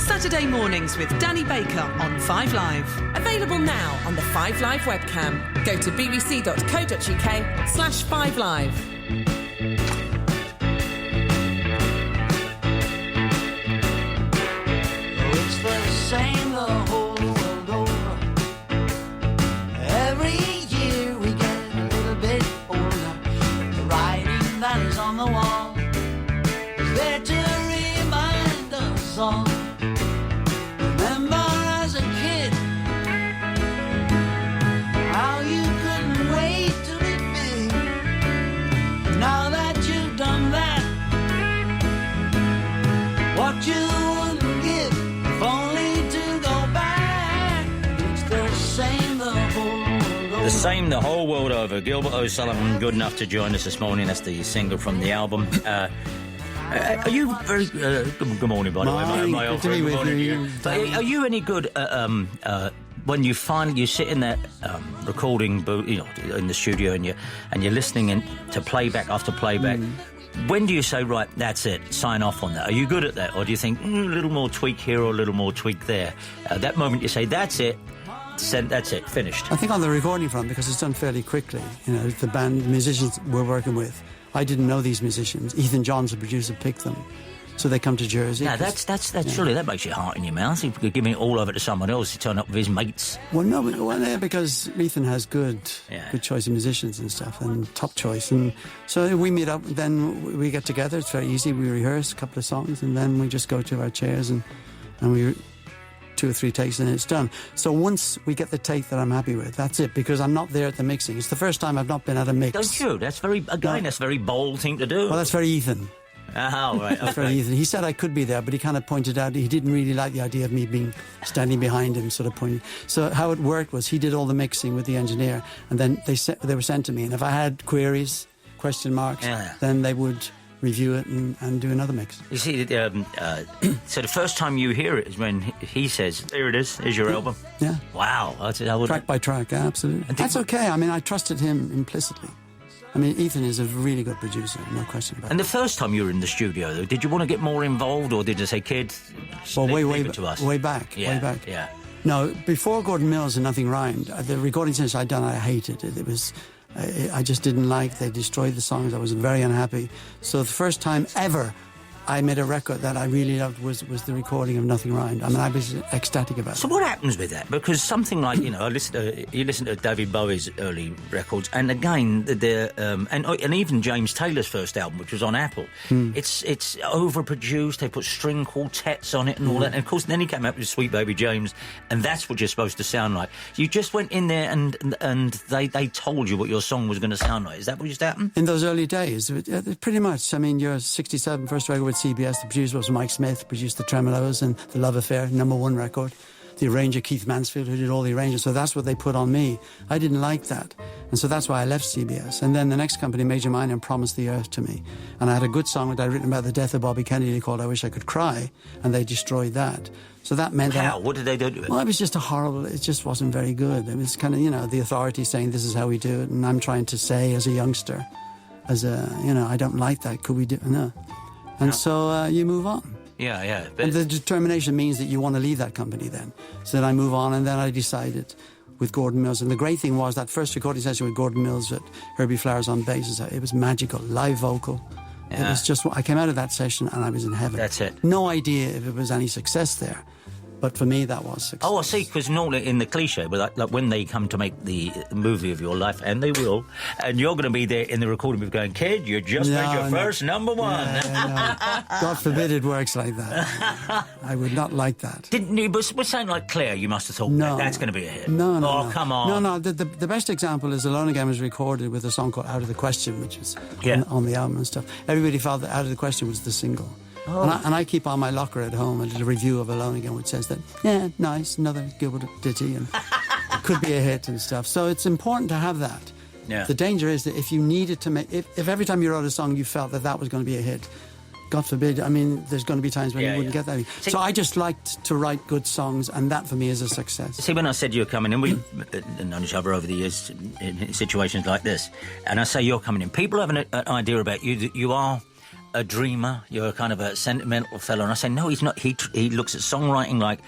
Saturday mornings with Danny Baker on 5 Live. Available now on the 5 Live webcam. Go to bbc.co.uk/5live. It's the same the whole world over. Every year we get a little bit older. The writing that is on the wall is there to remind us all. Remember as a kid how you couldn't wait to be big. Now that you've done that, what you wouldn't give if only to go back. It's the same the whole world over. The same the whole world over. Gilbert O'Sullivan, good enough to join us this morning. That's the single from the album. Are you very... good morning, by the way. My old friend. Good morning to you. Are you any good when you finally... You sit in that recording booth, you know, in the studio, and you're listening to playback after playback. When do you say, right, that's it, sign off on that? Are you good at that? Or do you think, a little more tweak here or a little more tweak there? That moment you say, that's it, that's it, finished. I think on the recording front, because it's done fairly quickly, you know, the band, the musicians we're working with, I didn't know these musicians. Ethan Johns, the producer, picked them. So they come to Jersey. Now, that's surely that makes your heart in your mouth. If you're giving it all over to someone else, you turn up with his mates. Well, no, because Ethan has good choice of musicians and stuff, and top choice. And so we meet up, then we get together. It's very easy. We rehearse a couple of songs, and then we just go to our chairs and we 2 or 3 takes, and it's done. So once we get the take that I'm happy with, that's it, because I'm not there at the mixing. It's the first time I've not been at a mix. Don't you? That's that's a very bold thing to do. Well, that's very Ethan. Oh, right. That's very Ethan. He said I could be there, but he kind of pointed out he didn't really like the idea of me standing behind him, sort of pointing. So how it worked was he did all the mixing with the engineer, and then they were sent to me. And if I had queries, question marks, then they would review it and do another mix. You see, so the first time you hear it is when he says, "There it is, here's your album." Yeah. Wow. Track by track, absolutely. That's okay. I mean, I trusted him implicitly. I mean, Ethan is a really good producer, no question about it. And the first time you were in the studio, though, did you want to get more involved, or did you say, "Kid, leave it to us"? Way back. Yeah. No, before Gordon Mills and Nothing Rhymed, the recording session I'd done, I hated it. It was... I just didn't like. They destroyed the songs. I was very unhappy. So the first time ever I made a record that I really loved was the recording of Nothing Rhymed. I mean, I was ecstatic about it. So what happens with that? Because something like, you listen to David Bowie's early records, and again, and even James Taylor's first album, which was on Apple, it's overproduced. They put string quartets on it and all that. And of course, then he came out with Sweet Baby James, and that's what you're supposed to sound like. You just went in there and they told you what your song was going to sound like. Is that what used to happen? In those early days, pretty much. I mean, your 67 first record with CBS, the producer was Mike Smith, produced the Tremolos and The Love Affair, #1 record. The arranger, Keith Mansfield, who did all the arrangements. So that's what they put on me. I didn't like that. And so that's why I left CBS. And then the next company, Major Minor, promised the earth to me. And I had a good song that I'd written about the death of Bobby Kennedy called I Wish I Could Cry. And they destroyed that. So that meant How? What did they do to it? Well, it was just it just wasn't very good. It was kind of, the authorities saying this is how we do it. And I'm trying to say as a youngster, I don't like that. Could we do... No. And so you move on. Yeah. And the determination means that you want to leave that company then. So then I move on, and then I decided with Gordon Mills. And the great thing was that first recording session with Gordon Mills at Herbie Flowers on bass, it was magical, live vocal. Yeah. It was just... I came out of that session and I was in heaven. That's it. No idea if it was any success there. But for me, that was success. Oh, I see, because normally in the cliche, but like when they come to make the movie of your life, and they will, and you're going to be there in the recording booth going, "Kid, you just made your first #1. God forbid it works like that. I would not like that. Didn't you? But with something like Clair, you must have thought, that's going to be a hit. No. Oh, come on. No. The best example is Alone Again was recorded with a song called Out of the Question, which was on the album and stuff. Everybody felt that Out of the Question was the single. Oh. And I keep on my locker at home a little review of Alone Again, which says that, nice, another Gilbert ditty, and it could be a hit and stuff. So it's important to have that. Yeah. The danger is that if you needed to make... If every time you wrote a song you felt that was going to be a hit, God forbid, I mean, there's going to be times when you wouldn't get that. So I just liked to write good songs, and that for me is a success. See, when I said you were coming in, we've known each other over the years in situations like this, and I say you're coming in, people have an idea about you that you are a dreamer. You're a kind of a sentimental fellow. And I say, no, he's not. He looks at songwriting like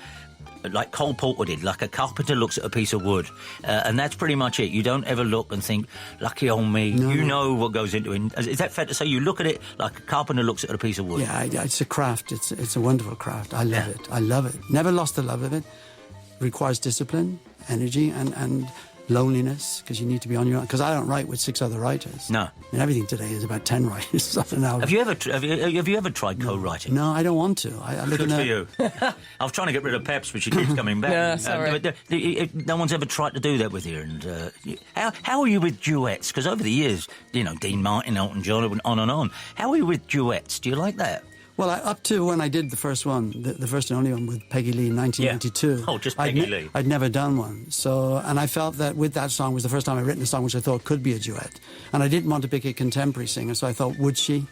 Cole Porter did, like a carpenter looks at a piece of wood. And that's pretty much it. You don't ever look and think, lucky old me. No. You know what goes into it. Is that fair to say? You look at it like a carpenter looks at a piece of wood? Yeah, it's a craft. It's a wonderful craft. I love it. I love it. Never lost the love of it. Requires discipline, energy, and loneliness, because you need to be on your own. Because I don't write with 6 other writers. No. I mean, everything today is about 10 writers. Have you ever tried co-writing? No, I don't want to. Good for you. I was trying to get rid of Peps, but she keeps coming back. No, sorry. No one's ever tried to do that with you. And how are you with duets? Because over the years, Dean Martin, Elton John, on and on. How are you with duets? Do you like that? Well, up to when I did the first one, the first and only one with Peggy Lee in 1992. Yeah. Oh, just Peggy Lee. I'd never done one. So, and I felt that with that song was the first time I'd written a song which I thought could be a duet. And I didn't want to pick a contemporary singer, so I thought, would she?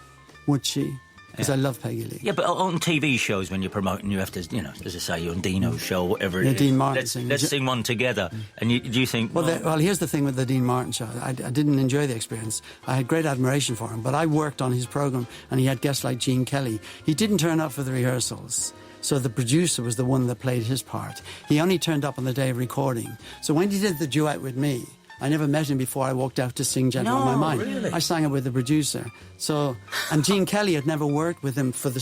Because I love Peggy Lee. Yeah, but on TV shows when you're promoting, you have to, as I say, you're on Dino's show, whatever it is. Dean Martin let's sing one together. And do you think... Well, here's the thing with the Dean Martin show. I didn't enjoy the experience. I had great admiration for him, but I worked on his programme and he had guests like Gene Kelly. He didn't turn up for the rehearsals. So the producer was the one that played his part. He only turned up on the day of recording. So when he did the duet with me, I never met him before I walked out to sing Gentle on My Mind. Really? I sang it with the producer. So, and Gene Kelly had never worked with him for the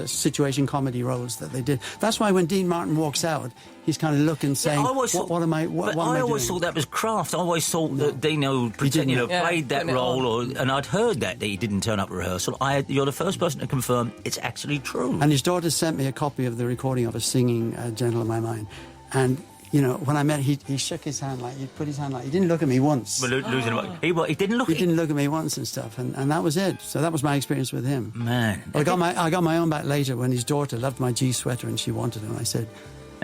situation comedy roles that they did. That's why when Dean Martin walks out, he's kind of looking, saying, what am I doing? I always thought that was craft. I always thought that Dino played that role, and I'd heard that he didn't turn up at rehearsal. You're the first person to confirm it's actually true. And his daughter sent me a copy of the recording of us singing Gentle on My Mind. And when I met him, he shook his hand he put his hand he didn't look at me once. He didn't look. He didn't look at me once and stuff, and that was it. So that was my experience with him. Man, I got my own back later when his daughter loved my G sweater and she wanted it. And I said,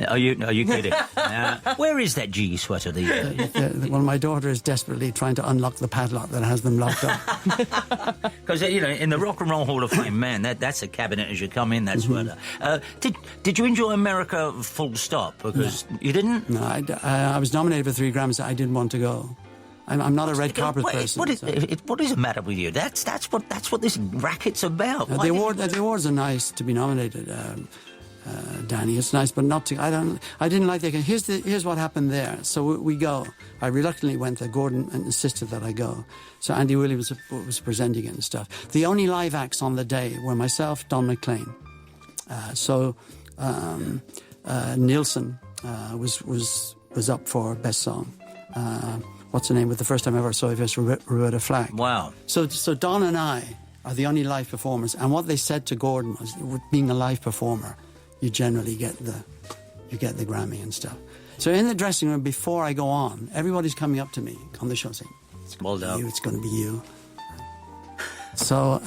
Are you kidding? Where is that G sweater these days? Well, my daughter is desperately trying to unlock the padlock that has them locked up. Because in the Rock and Roll Hall of Fame, man, that's a cabinet as you come in. That sweater. Did you enjoy America? Full stop. Because you didn't. No, I was nominated for 3 Grammys. I didn't want to go. I'm not a red carpet person. What is the matter with you? That's what this racket's about. The awards are nice to be nominated. Danny, it's nice, but not to. I didn't like that. Here's what happened there. So we go. I reluctantly went there. Gordon insisted that I go. So Andy Williams was presenting it and stuff. The only live acts on the day were myself, Don McLean. Nielsen was up for best song. What's her name? With the first time ever I saw it was Roberta Flack. Wow. So Don and I are the only live performers. And what they said to Gordon was, with being a live performer, you generally get the Grammy and stuff. So in the dressing room, before I go on, everybody's coming up to me on the show saying, it's going to be you. So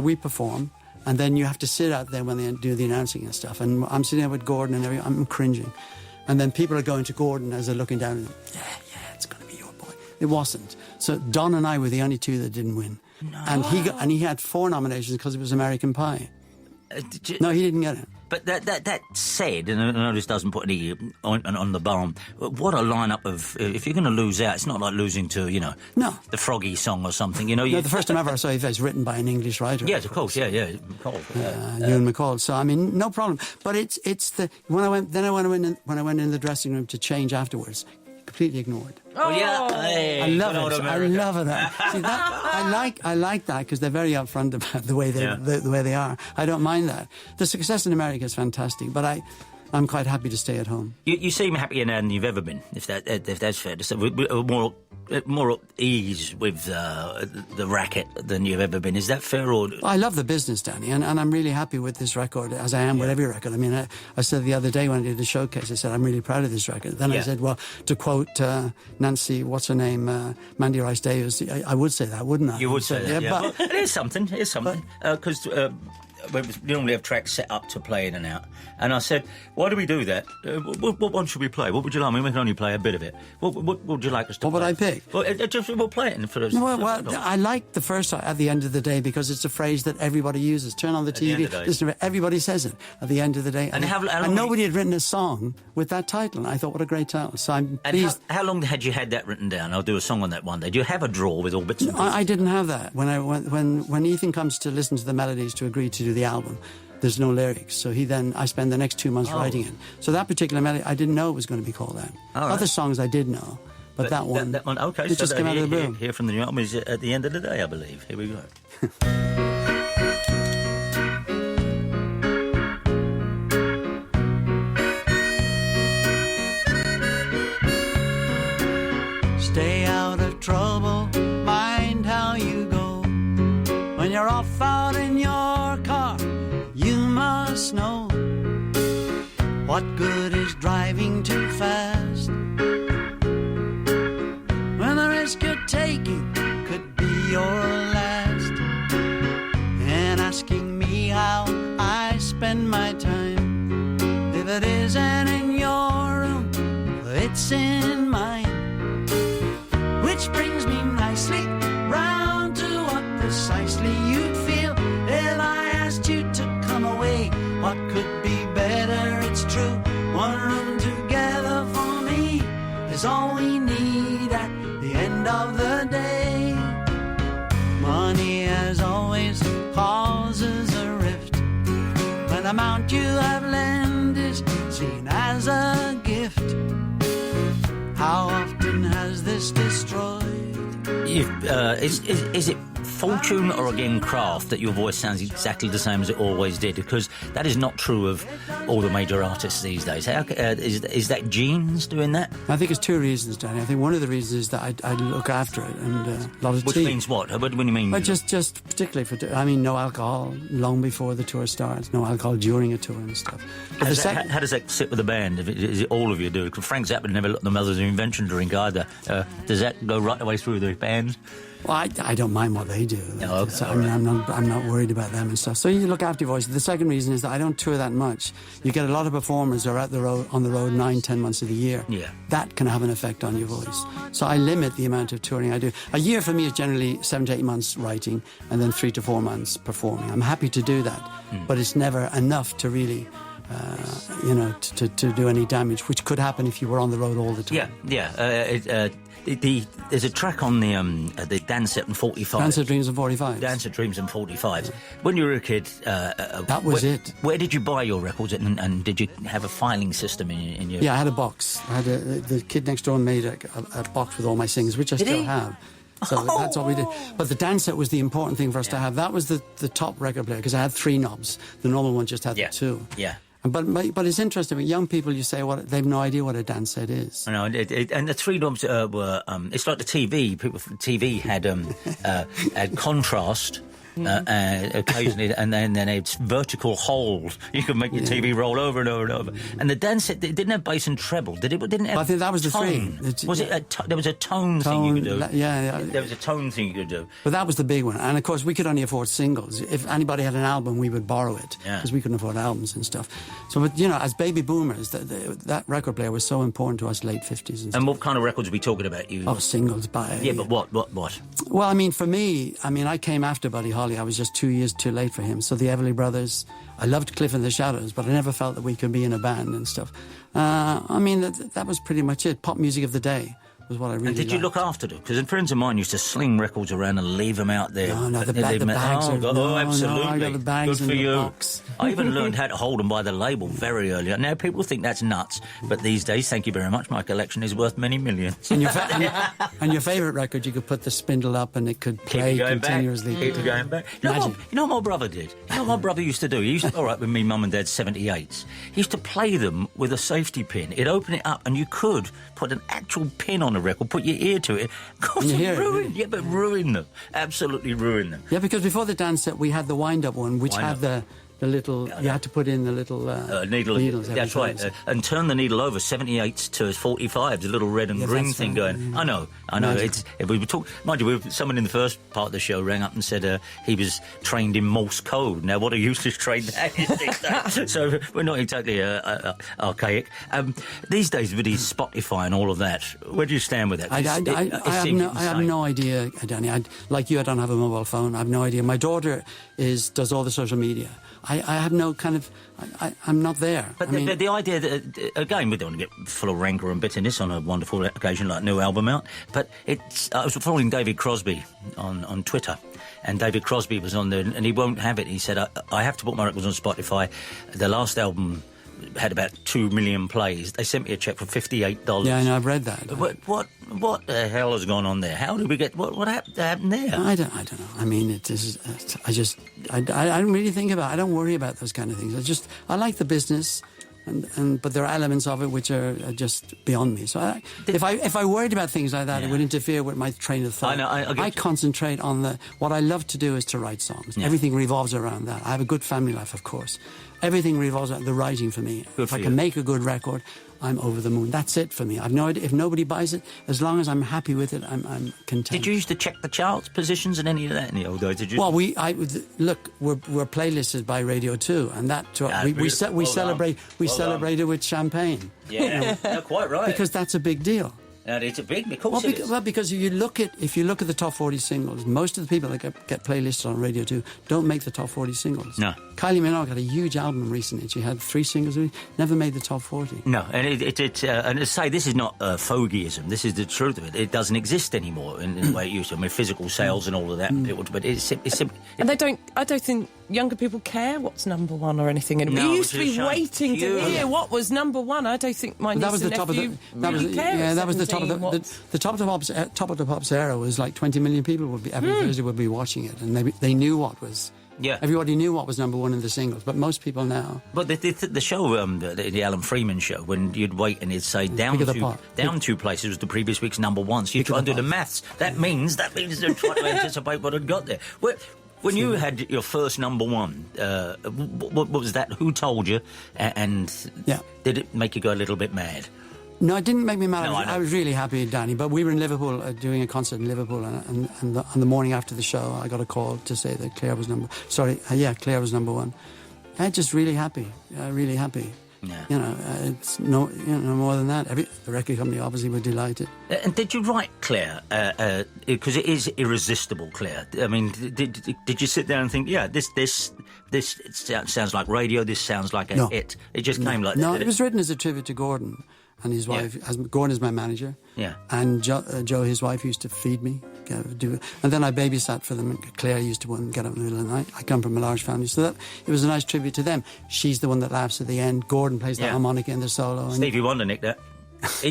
we perform, and then you have to sit out there when they do the announcing and stuff. And I'm sitting there with Gordon and I'm cringing. And then people are going to Gordon as they're looking down and yeah, it's going to be your boy. It wasn't. So Don and I were the only 2 that didn't win. No. And he had 4 nominations because it was American Pie. No, he didn't get it. But that said, and I know this doesn't put any on the barn, what a lineup of... If you're going to lose out, it's not like losing to, the Froggy song or something, No, the first time ever I saw it was written by an English writer. Yes, of course, yeah. McCall. Ewan McCall. So, I mean, no problem. But it's the... When I went in the dressing room to change afterwards, completely ignored. Oh, yeah. Hey, I love it. I love it. See, I like that because they're very upfront about the way they are. I don't mind that. The success in America is fantastic, but I'm quite happy to stay at home. You seem happier now than you've ever been, if that's fair to say. More at ease with the racket than you've ever been. Is that fair? Or I love the business, Danny, and I'm really happy with this record, as I am with every record. I mean, I said the other day when I did the showcase, I said, I'm really proud of this record. Then I said, well, to quote Nancy, what's her name, Mandy Rice Davis, I would say that, wouldn't I? You would say that, yeah. But it is something. Because... we normally have tracks set up to play in and out. And I said, why do we do that? What one should we play? What would you like? I mean, we can only play a bit of it. What would you like us to play? What would I pick? Well, we'll play it for us. Well, I like the first at the end of the day because it's a phrase that everybody uses. Turn on the TV, listen to it. Everybody says it at the end of the day. And nobody had written a song with that title. And I thought, what a great title. So I'm pleased. How long had you had that written down? I'll do a song on that one day. Do you have a drawer with all bits and pieces? I didn't have that. When Ethan comes to listen to the melodies to agree to do the album, there's no lyrics. So I spend the next 2 months writing it. So that particular melody, I didn't know it was going to be called that. Right. Other songs I did know, but that one, okay. It just came out of the blue. Here from the new album is at the end of the day, I believe. Here we go. Stay out of trouble, mind how you go. When you're off out in your car, you must know what good is driving too fast. When the risk you're taking could be your last. And asking me how I spend my time, if it isn't in your room, it's in mine. Which brings me nicely round to what precisely you'd feel if I asked you to come away. What could be better? It's true. One room together for me is all we need at the end of the day. Money, as always, causes a rift when the amount you have lent is seen as a gift. How often has this destroyed? Is it fortune or again craft that your voice sounds exactly the same as it always did? Because that is not true of all the major artists these days. Is that genes doing that? I think it's two reasons, Danny. I think one of the reasons is that I look after it and a lot of Which means what? What do you mean? Well, just particularly no alcohol long before the tour starts, no alcohol during a tour and stuff. How does that sit with the band? Is it all of you do? Because Frank Zappa never let the Mothers of Invention drink either. Does that go right the way through the band? Well, I don't mind what they do. Okay, so, I'm not worried about them and stuff. So you look after your voice. The second reason is that I don't tour that much. You get a lot of performers who are on the road 9-10 months of the year. Yeah. That can have an effect on your voice. So I limit the amount of touring I do. A year for me is generally 7 to 8 months writing and then 3 to 4 months performing. I'm happy to do that, but it's never enough to really... to do any damage, which could happen if you were on the road all the time. There's a track on the Dance It and 45. Dance It Dreams and 45. Dance It Dreams and 45. When you were a kid... that was it. Where did you buy your records and did you have a filing system in your... Yeah, I had a box. The kid next door made a box with all my singles, which I still have. So that's what we did. But the dance set was the important thing for us to have. That was the top record player, because I had 3 knobs. The normal one just had the 2. Yeah. But it's interesting. With young people, you say they've no idea what a dance set is. I know, and the 3 knobs were. It's like the TV. People from TV had contrast. Occasionally, and then it's vertical hold. You could make your TV roll over and over and over. And the dance set, it didn't have bass and treble, did it? Didn't have I think that was tone. the 3. Was it? There was a tone thing you could do. Yeah. There was a tone thing you could do. But that was the big one. And of course, we could only afford singles. If anybody had an album, we would borrow it because we couldn't afford albums and stuff. So, but as baby boomers, that record player was so important to us, late 50s. And what kind of records are we talking about? Singles by. Yeah, but what? Well, I mean, for me, I came after Buddy Holly. I was just 2 years too late for him. So the Everly Brothers, I loved Cliff and the Shadows, but I never felt that we could be in a band and stuff. That was pretty much it. Pop music of the day was what I really liked. And did you look after them? Because friends of mine used to sling records around and leave them out there. No, the bags absolutely. No, I got the bags Good for in you. the box. I even learned how to hold them by the label very early. Now, people think that's nuts, but these days, thank you very much, my collection is worth many millions. And your favourite record, you could put the spindle up and it could play continuously. Keep going back. You know what my brother did? You know what my brother used to do? He used to, all right, with me, mum and dad's 78s, he used to play them with a safety pin. He'd open it up and you could put an actual pin on a record, put your ear to it. Ruin them. Absolutely ruin them. Yeah, because before the dance set, we had the wind-up one, which had the the little. You had to put in the little needles. That's right, and turn the needle over 78s to 45s. The little red and green thing going. Yeah. I know. It's if we were talking. Mind you, someone in the first part of the show rang up and said he was trained in Morse code. Now, what a useless trade that is these days. So we're not exactly archaic. These days, with his Spotify and all of that, where do you stand with that? I have no idea, Danny. Like you, I don't have a mobile phone. I have no idea. My daughter does all the social media. I have no kind of... I'm not there. But the idea that, again, we don't want to get full of rancour and bitterness on a wonderful occasion like a new album out, but I was following David Crosby on Twitter, and David Crosby was on there, and he won't have it. He said, I have to put my records on Spotify. The last album had about 2 million plays. They sent me a cheque for $58. Yeah, I know, I've read that. What the hell has gone on there? How did we get... What happened there? I don't know. I mean, I don't really think about it. I don't worry about those kind of things. I like the business, but there are elements of it which are just beyond me. So if I worried about things like that, it would interfere with my train of thought. I concentrate on what I love to do is to write songs. Yeah. Everything revolves around that. I have a good family life, of course. Everything revolves around the writing for me. If I can make a good record, I'm over the moon. That's it for me. I've no idea if nobody buys it. As long as I'm happy with it, I'm content. Did you used to check the charts positions and any of that in the old days? Did you? Well, we're playlisted by Radio 2, and that we celebrated with champagne. Yeah, no, quite right. Because that's a big deal. And it's a big, of course it is. Well, because if you look at the top 40 singles, most of the people that get playlisted on Radio 2 don't make the top 40 singles. No. Kylie Minogue had a huge album recently. She had 3 singles, never made the top 40. No, and and to say this is not fogeyism. This is the truth of it. It doesn't exist anymore in the way it used to. I mean, physical sales and all of that. But it's simply... And I don't think younger people care what's number one or anything anymore. No, we used to be waiting to hear what was number one. I don't think my niece and nephew really care. Yeah, that was the top of the top of the Pops era was like 20 million people every Thursday would be watching it, and they knew what was. Yeah, everybody knew what was number one in the singles, but most people now. But the show, the Alan Freeman show, when you'd wait and it'd say down 2 places was the previous week's number one. So you try and do the maths. That means they're trying to anticipate what had got there. When you had your first number one, what was that? Who told you? And did it make you go a little bit mad? No, it didn't make me mad. No, I was really happy, Danny. But we were in Liverpool doing a concert in Liverpool, and on the morning after the show, I got a call to say that Clair was number one. I'm just really happy. Really happy. Yeah. It's no more than that. The record company obviously were delighted. And did you write Clair? Because it is irresistible, Clair. I mean, did you sit there and think, this sounds like radio. This sounds like a hit. It just came like that. No, it was written as a tribute to Gordon and his wife. Gordon is my manager. Yeah. And Joe, his wife, used to feed me. And then I babysat for them. Claire used to get up in the middle of the night. I come from a large family, so it was a nice tribute to them. She's the one that laughs at the end. Gordon plays the harmonica in the solo. Stevie Wonder nicked that.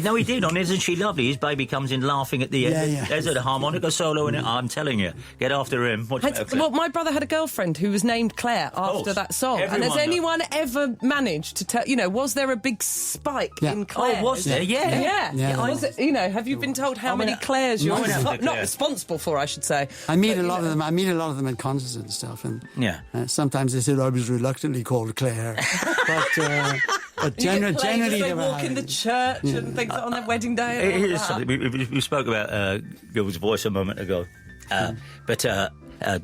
No, he did on Isn't She Lovely? His baby comes in laughing at the end. Yeah. There's a harmonica solo in it. I'm telling you. Get after him. Well, my brother had a girlfriend who was named Claire after that song. And has anyone ever managed to tell, was there a big spike in Claire? Oh, was there? Yeah. Was it, have you been told how many Claires you're not responsible for, I should say? I meet a lot of them. I meet a lot of them at concerts and stuff. And sometimes they said I was reluctantly called Claire. But generally they walk in the church and things on their wedding day. Here's something. We spoke about Gilbert's voice a moment ago, but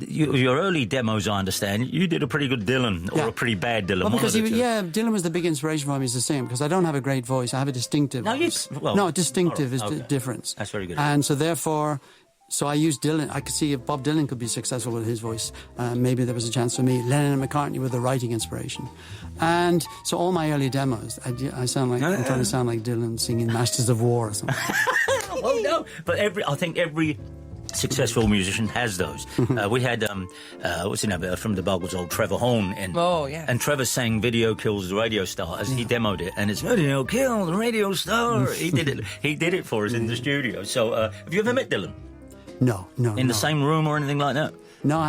your early demos, I understand, you did a pretty good Dylan or a pretty bad Dylan. Well, because Dylan was the big inspiration for me. Is the same because I don't have a great voice. I have a distinctive. Distinctive is the difference. That's very good. And so therefore. So I used Dylan. I could see if Bob Dylan could be successful with his voice, maybe there was a chance for me. Lennon and McCartney were the writing inspiration. And so all my early demos, I sound like I'm trying to sound like Dylan singing Masters of War or something. Oh, no. But I think every successful musician has those. We had, what's his name, from the Buggles, old Trevor Horn. And Trevor sang Video Kills the Radio Star as he demoed it. And it's Video Kill the Radio Star. He did it for us in the studio. So have you ever met Dylan? No. In the same room or anything like that? No,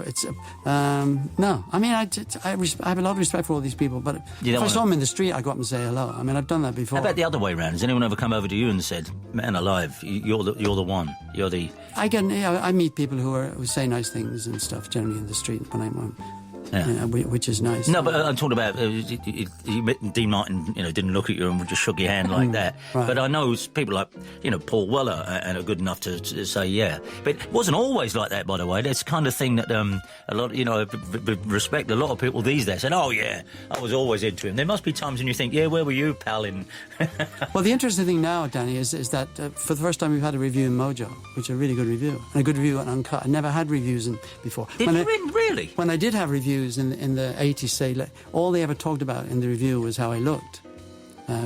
it's no. I mean, I have a lot of respect for all these people, but if I saw them in the street, I go up and say hello. I mean, I've done that before. How about the other way around? Has anyone ever come over to you and said, "Man alive, you're the one. You're the." I meet people who say nice things and stuff generally in the street when I'm. which is nice. No, but I'm talking about Dean Martin. Didn't look at you and just shook your hand like that. Right. But I know people like Paul Weller and are good enough to say yeah. But it wasn't always like that, by the way. That's the kind of thing that a lot, with respect, a lot of people these days said, "Oh yeah, I was always into him." There must be times when you think, "Yeah, where were you, pal?" Well, the interesting thing now, Danny, is that for the first time we've had a review in Mojo, which is a really good review, and a good review on Uncut. I never had reviews before. Did you really? When I did have reviews in the 80s, say, all they ever talked about in the review was how I looked.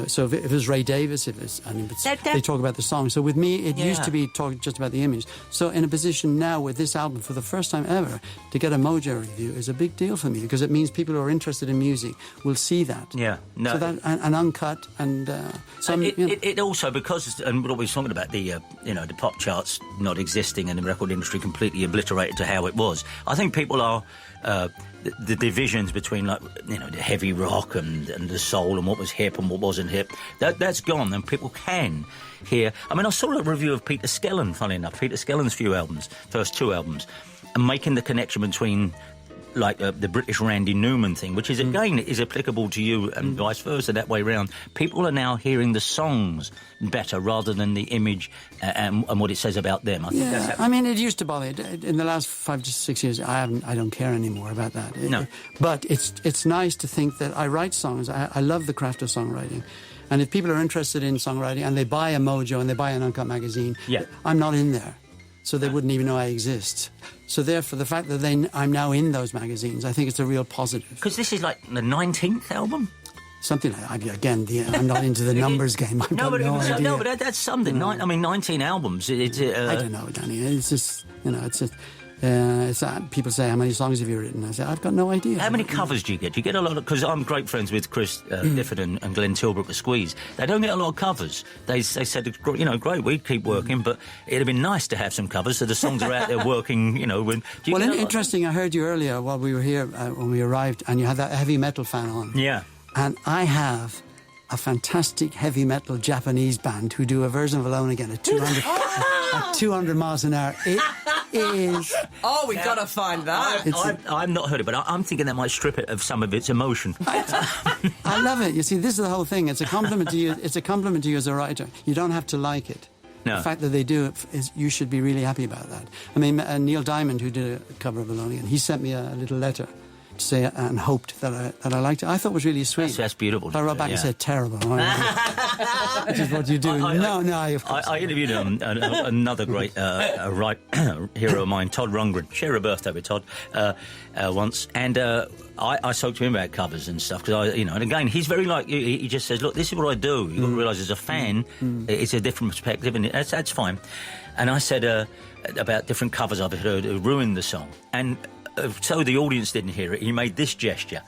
So if it was Ray Davis, they talk about the song. So with me, it used to be talk just about the image. So in a position now with this album, for the first time ever, to get a Mojo review is a big deal for me, because it means people who are interested in music will see that. Yeah, no. So that and Uncut and it also, because and what we were talking about, the the pop charts not existing and the record industry completely obliterated to how it was. I think people are. The divisions between the heavy rock and the soul and what was hip and what wasn't hip, that's gone, and people can hear. I mean, I saw a review of Peter Skellern, funny enough, Peter Skellern's first two albums, and making the connection between the British Randy Newman thing, which is again is applicable to you and vice versa, that way round. People are now hearing the songs better rather than the image and what it says about them. I think that's happening. I mean, it used to bother me. In the last 5 to 6 years, I don't care anymore about that. No. But it's nice to think that I write songs. I love the craft of songwriting. And if people are interested in songwriting and they buy a Mojo and they buy an Uncut magazine, I'm not in there. So they wouldn't even know I exist. So therefore, the fact that I'm now in those magazines, I think it's a real positive. Because this is like the 19th album? Something like that. Again, I'm not into the numbers game. I've got no idea. No, but that's something. 19 albums. I don't know, Danny. It's just, people say, how many songs have you written? I say, I've got no idea. How many covers do you get? Do you get a lot of... Because I'm great friends with Chris Difford and Glenn Tilbrook, the Squeeze. They don't get a lot of covers. They said, great, we'd keep working, but it'd have been nice to have some covers so the songs are out there working, interesting, I heard you earlier while we were here, when we arrived, and you had that heavy metal fan on. Yeah. And I have a fantastic heavy metal Japanese band who do a version of Alone Again at 200 miles an hour. It is... Oh, we've got to find that. I've not heard it, but I'm thinking that might strip it of some of its emotion. I love it. You see, this is the whole thing. It's a compliment to you. It's a compliment to you as a writer. You don't have to like it. No. The fact that they do it, you should be really happy about that. I mean, Neil Diamond, who did a cover of Alone Again, he sent me a little letter to say and hoped that I liked it. I thought it was really sweet. That's beautiful. I wrote back and said, terrible. Which is what you do. I interviewed another great hero of mine, Todd Rundgren. Share a birthday with Todd once. And I spoke to him about covers and stuff, because and again, he's very he just says, look, this is what I do. You've got to realise as a fan, it's a different perspective, and that's fine. And I said about different covers I've heard who ruined the song. And so the audience didn't hear it. He made this gesture,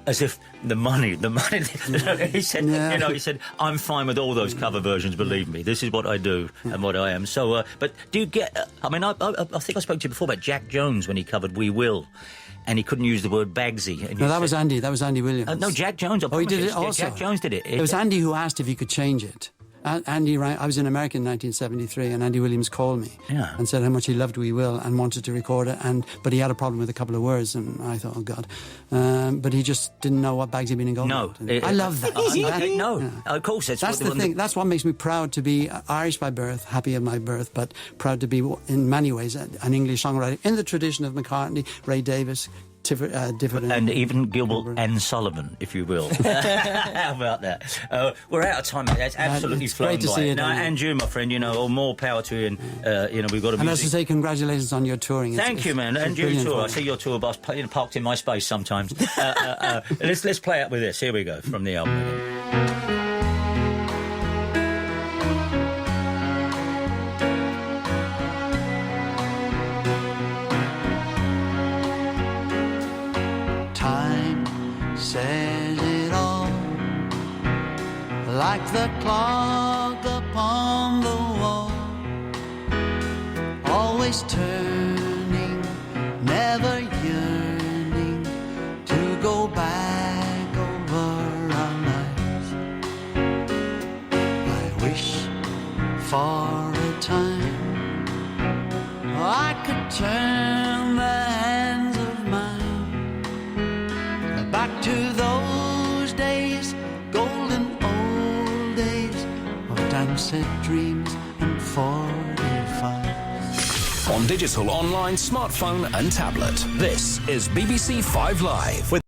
as if the money. He said, he said, I'm fine with all those cover versions. Believe me, this is what I do and what I am. So, but do you get? I mean, I think I spoke to you before about Jack Jones when he covered "We Will," and he couldn't use the word Bagsy. And that was Andy. That was Andy Williams. No, Jack Jones. He did it also. Jack Jones did it. It was Andy who asked if he could change it. Andy, I was in America in 1973, and Andy Williams called me and said how much he loved "We Will" and wanted to record it, but he had a problem with a couple of words, and I thought, oh God, but he just didn't know what Bagsy had been involved with. I love that. Of course, that's the thing. That's what makes me proud to be Irish by birth, happy of my birth, but proud to be in many ways an English songwriter in the tradition of McCartney, Ray Davis, and even Gilbert and Sullivan, if you will. How about that? We're out of time. That's absolutely flown great to by. see you, and you, my friend, more power to you. And we've got to. And as I say, congratulations on your touring. Thank you, man. And you too. I see your tour bus parked in my space sometimes. Let's play out with this. Here we go from the album. Says it all, like the clock upon the wall, always turning, never yearning to go back over our lives. I wish for a time I could turn the hands of mine shattered dreams in 45. On digital, online, smartphone and tablet. This is BBC 5 Live.